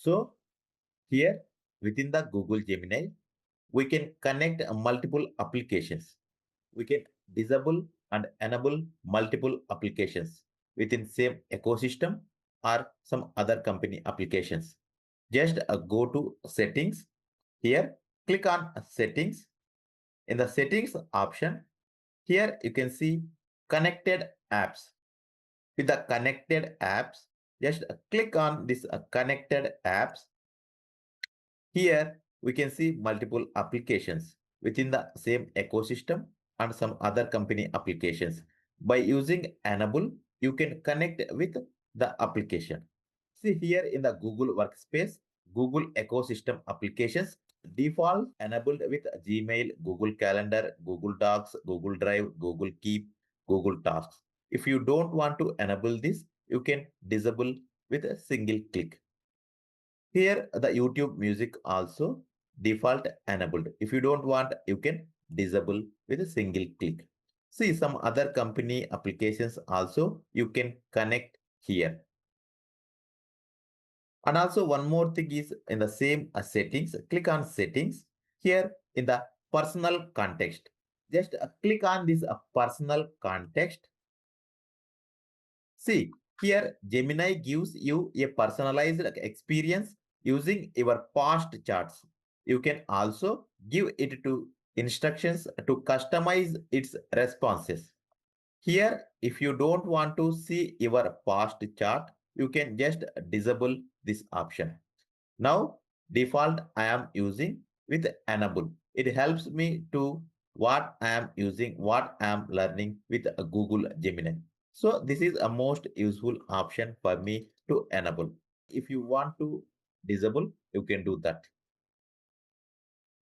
So here within the Google Gemini, we can connect multiple applications. We can disable and enable multiple applications within same ecosystem or some other company applications. Just go to settings. Here, click on settings. In the settings option, here you can see connected apps. With the connected apps, just click on this connected apps. Here we can see multiple applications within the same ecosystem and some other company applications. By using enable, you can connect with the application. See here in the Google Workspace, Google ecosystem applications default enabled with Gmail, Google Calendar, Google Docs, Google Drive, Google Keep, Google Tasks. If you don't want to enable this, you can disable with a single click. Here, the YouTube music also default enabled. If you don't want, you can disable with a single click. See some other company applications also you can connect here. And also one more thing is in the same settings, click on settings here in the personal context. Just click on this personal context. See, here Gemini gives you a personalized experience using your past charts. You can also give it to instructions to customize its responses. Here, if you don't want to see your past chart, you can just disable this option. Now, default I am using with enable. It helps me to what I am using, what I am learning with Google Gemini. So this is a most useful option for me to enable. If you want to disable, you can do that.